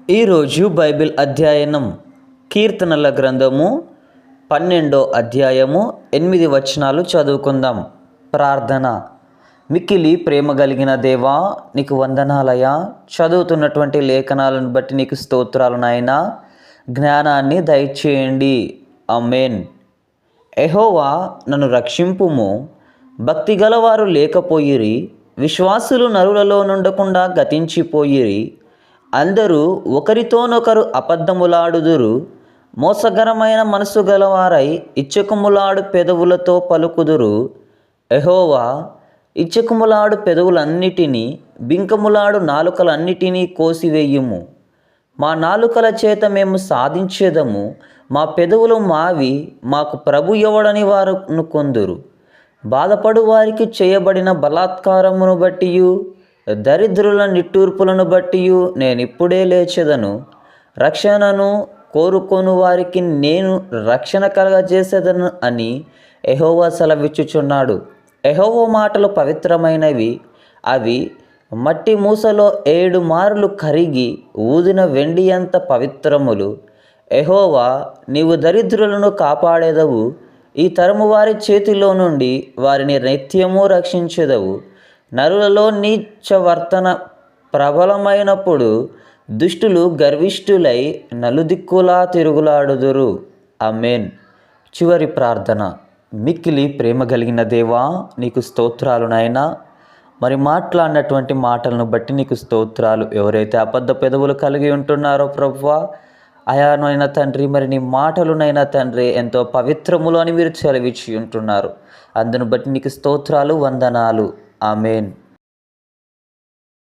ఈరోజు బైబిల్ అధ్యయనం కీర్తనల గ్రంథము 12వ అధ్యాయము 8 వచనాలు చదువుకుందాం. ప్రార్థన. మిక్కిలి ప్రేమ కలిగిన దేవా, నీకు వందనాలయ్యా. చదువుతున్నటువంటి లేఖనాలను బట్టి నీకు స్తోత్రాలు నాయనా. జ్ఞానాన్ని దయచేయండి. ఆమేన్. యెహోవా నన్ను రక్షింపుము. భక్తి గలవారు లేకపోయిరి, విశ్వాసులు నరులలో నుండకుండా గతించిపోయిరి. అందరూ ఒకరితోనొకరు అబద్ధములాడుదురు, మోసకరమైన మనసు గలవారై ఇచ్చకములాడు పెదవులతో పలుకుదురు. యెహోవా, ఇచ్చకములాడు పెదవులన్నిటినీ, బింకములాడు నాలుకలన్నిటినీ కోసివేయుము. మా నాలుకల చేత మేము సాధించేదము, మా పెదవులు మావి, మాకు ప్రభు ఎవడని వారు అనుకొందురు. బాధపడు వారికి చేయబడిన బలాత్కారమును బట్టియు, దరిద్రుల నిట్టూర్పులను బట్టియు నేనిప్పుడే లేచెదను. రక్షణను కోరుకొను వారికి నేను రక్షణ కలగజేసేదను అని యెహోవా సెలవిచ్చుచున్నాడు. యెహోవా మాటలు పవిత్రమైనవి, అవి మట్టి మూసలో 7 మార్లు కరిగి ఊదిన వెండి అంత పవిత్రములు. యెహోవా, నీవు దరిద్రులను కాపాడేదవు, ఈ తరము వారి చేతిలో నుండి వారిని నిత్యము రక్షించెదవు. నరులలో నీచవర్తన ప్రబలమైనప్పుడు దుష్టులు గర్విష్ఠులై నలుదిక్కులా తిరుగులాడుదురు. ఆమేన్. చివరి ప్రార్థన. మిక్కిలి ప్రేమ కలిగిన దేవా, నీకు స్తోత్రాలు నాయనా. మరి మాట్లాడినటువంటి మాటలను బట్టి నీకు స్తోత్రాలు. ఎవరైతే అబద్ధ పెదవులు కలిగి ఉంటున్నారో ప్రభువా, అయానైనా తండ్రి, మరి నీ మాటలునైనా తండ్రి ఎంతో పవిత్రములు అని మీరు సెలవిచ్చి ఉంటున్నారు. అందును బట్టి నీకు స్తోత్రాలు, వందనాలు. ఆమేన్.